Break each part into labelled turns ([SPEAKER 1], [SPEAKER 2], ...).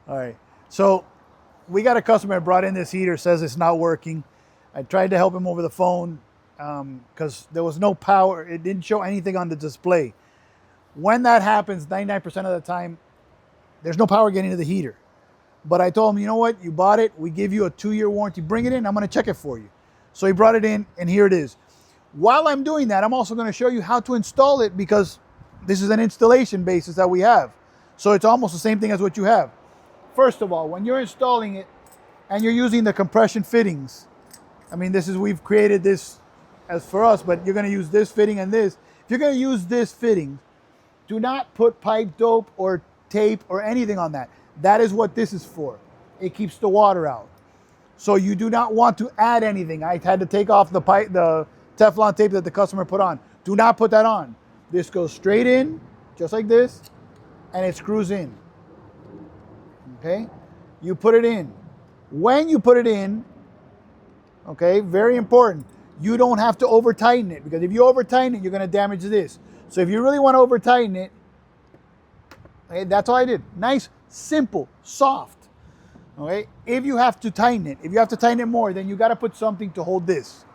[SPEAKER 1] All right. So we got a customer that brought in this heater, says it's not working. I tried to help him over the phone because there was no power. It didn't show anything on the display. When that happens, 99% of the time, there's no power getting to the heater. But I told him, you know what? You bought it. We give you a 2-year warranty. Bring it in. I'm going to check it for you. So he brought it in, and here it is. While I'm doing that, I'm also going to show you how to install it because this is an installation basis that we have. So it's almost the same thing as what you have. First of all, when you're installing it and you're using the compression fittings, I mean, we've created this as for us, but you're going to use this fitting and this. If you're going to use this fitting, do not put pipe dope or tape or anything on that. That is what this is for. It keeps the water out. So you do not want to add anything. I had to take off the Teflon tape that the customer put on. Do not put that on. This goes straight in, just like this, and it screws in. Okay? You put it in. When you put it in, okay, very important, you don't have to over tighten it, because if you over tighten it, you're going to damage this. So if you really want to over tighten it, okay, that's all I did. Nice, simple, soft. Okay? If you have to tighten it, if you have to tighten it more, then you got to put something to hold this.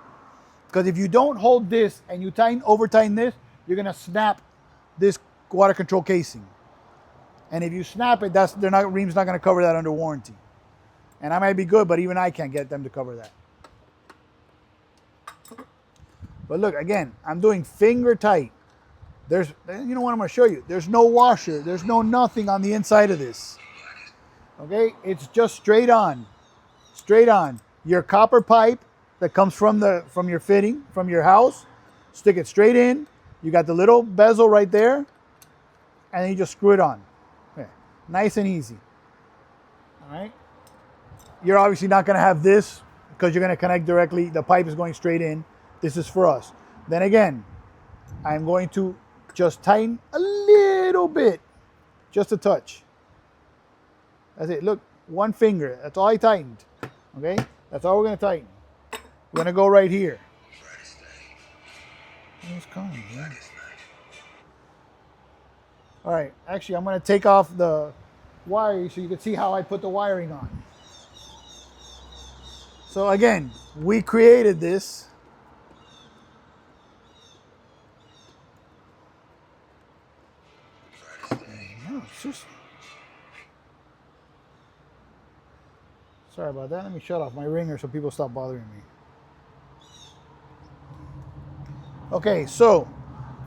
[SPEAKER 1] Because if you don't hold this and you over tighten this, you're going to snap this water control casing. And if you snap it, Rheem's not going to cover that under warranty. And I might be good, but even I can't get them to cover that. But look, again, I'm doing finger tight. You know what I'm going to show you? There's no washer. There's no nothing on the inside of this. Okay? It's just straight on. Straight on. Your copper pipe that comes from your fitting, from your house, stick it straight in. You got the little bezel right there, and then you just screw it on. Okay. Nice and easy. All right? You're obviously not going to have this because you're going to connect directly. The pipe is going straight in. This is for us. Then again, I'm going to just tighten a little bit, just a touch. That's it. Look, one finger. That's all I tightened. Okay? That's all we're going to tighten. We're going to go right here. What's coming, man? All right. Actually, I'm going to take off the wiring so you can see how I put the wiring on. So again, we created this. No, it's just... Sorry about that. Let me shut off my ringer so people stop bothering me. Okay, so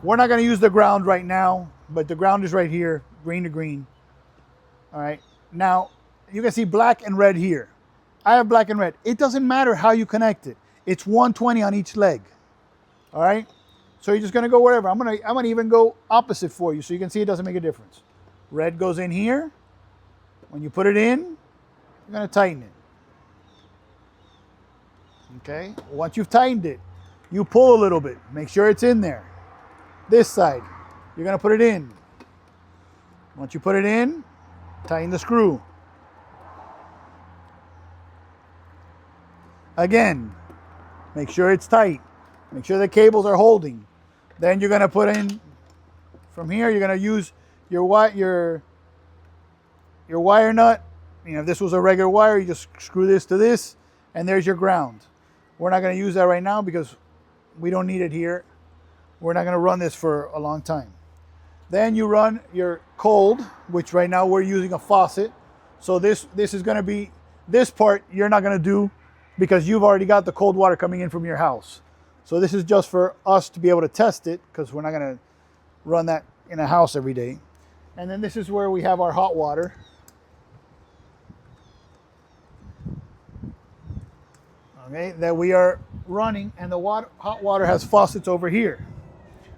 [SPEAKER 1] we're not going to use the ground right now, but the ground is right here, green to green. All right. Now, you can see black and red here. I have black and red. It doesn't matter how you connect it. It's 120 on each leg. All right. So you're just going to go wherever. I'm going to even go opposite for you so you can see it doesn't make a difference. Red goes in here. When you put it in, you're going to tighten it. Okay. Once you've tightened it, you pull a little bit. Make sure it's in there. This side, you're going to put it in. Once you put it in, tighten the screw. Again, make sure it's tight. Make sure the cables are holding. Then you're going to put in, from here, you're going to use your wire nut. You know, if this was a regular wire, you just screw this to this, and there's your ground. We're not going to use that right now because we don't need it here. We're not going to run this for a long time. Then you run your cold, which right now we're using a faucet. So this is going to be, this part you're not going to do because you've already got the cold water coming in from your house. So this is just for us to be able to test it because we're not going to run that in a house every day. And then this is where we have our hot water. Okay, that we are running, and the hot water has faucets over here,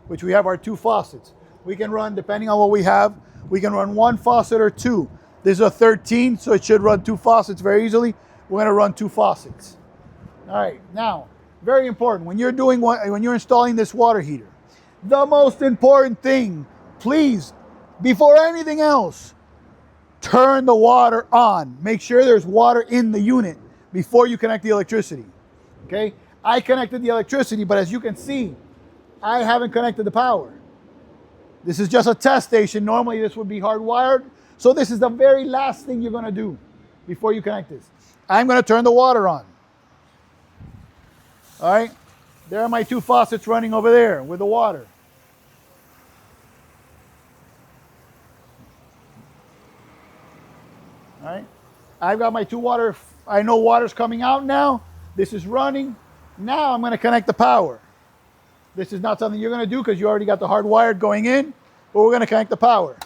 [SPEAKER 1] which we have our 2 faucets. We can run, depending on what we have, we can run 1 faucet or 2. This is a 13, so it should run 2 faucets very easily. We're going to run 2 faucets. All right, now, very important, when you're installing this water heater, the most important thing, please, before anything else, turn the water on. Make sure there's water in the unit before you connect the electricity. Okay? I connected the electricity, but as you can see, I haven't connected the power. This is just a test station. Normally this would be hardwired, So this is the very last thing you're gonna do before you connect this. I'm gonna turn the water on. All right, there are my two faucets running over there with the water. All right, I've got my two water, I know water's coming out now. This is running. Now I'm gonna connect the power. This is not something you're gonna do because you already got the hardwired going in, but we're gonna connect the power.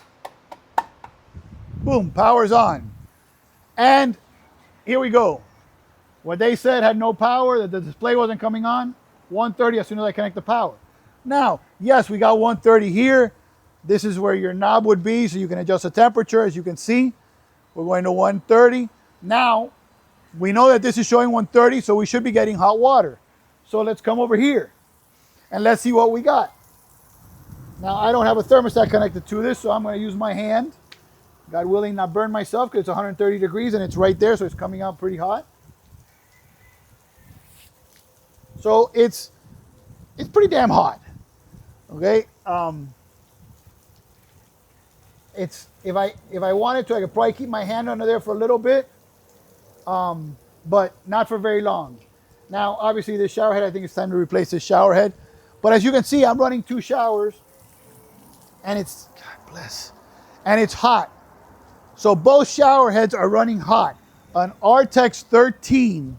[SPEAKER 1] Boom, power's on. And here we go. What they said had no power, that the display wasn't coming on, 130 as soon as I connect the power. Now, yes, we got 130 here. This is where your knob would be, so you can adjust the temperature, as you can see. We're going to 130. Now, we know that this is showing 130, so we should be getting hot water. So let's come over here, and let's see what we got. Now, I don't have a thermostat connected to this, so I'm gonna use my hand. God willing, not burn myself, because it's 130 degrees, and it's right there, so it's coming out pretty hot. So it's pretty damn hot, okay? It's if I wanted to, I could probably keep my hand under there for a little bit, but not for very long. Now, obviously, this shower head, I think it's time to replace this shower head. But as you can see, I'm running 2 showers, and it's, God bless, and it's hot. So both shower heads are running hot. An RTEX-13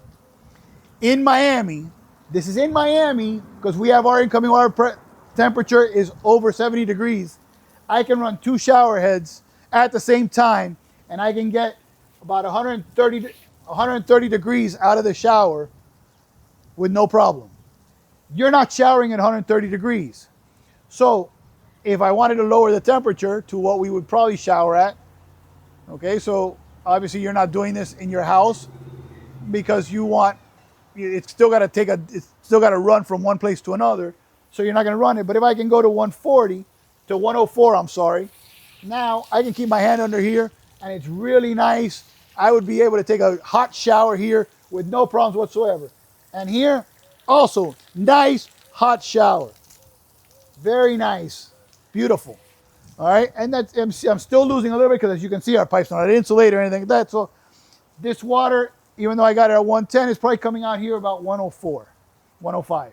[SPEAKER 1] in Miami. This is in Miami because we have our incoming water temperature is over 70 degrees. I can run 2 shower heads at the same time, and I can get about 130 degrees out of the shower with no problem. You're not showering at 130 degrees. So if I wanted to lower the temperature to what we would probably shower at, okay, so obviously you're not doing this in your house because you want, it's still got to run from one place to another, so you're not going to run it. But if I can go to 140 to 104, I'm sorry, now I can keep my hand under here, and it's really nice. I would be able to take a hot shower here with no problems whatsoever. And here, also nice hot shower, very nice, beautiful. All right, and that's, I'm still losing a little bit because, as you can see, our pipe's not insulated or anything like that. So this water, even though I got it at 110, is probably coming out here about 104, 105,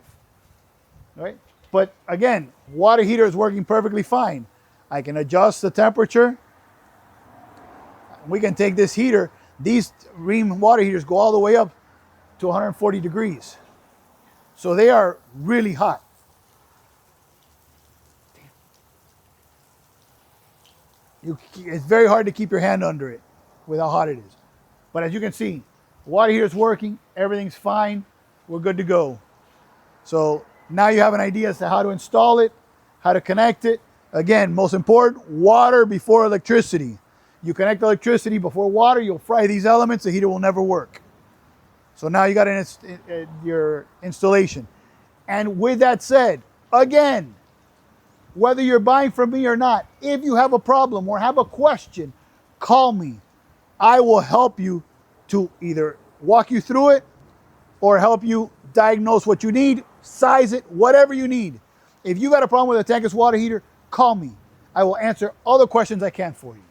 [SPEAKER 1] right? But again, water heater is working perfectly fine. I can adjust the temperature. We can take this heater, these Rheem water heaters go all the way up to 140 degrees. So they are really hot. It's very hard to keep your hand under it with how hot it is. But as you can see, water heater is working, everything's fine, we're good to go. So now you have an idea as to how to install it, how to connect it. Again, most important, water before electricity. You connect electricity before water, you'll fry these elements, the heater will never work. So now you got your installation. And with that said, again, whether you're buying from me or not, if you have a problem or have a question, call me. I will help you to either walk you through it or help you diagnose what you need, size it, whatever you need. If you got a problem with a tankless water heater, call me. I will answer all the questions I can for you.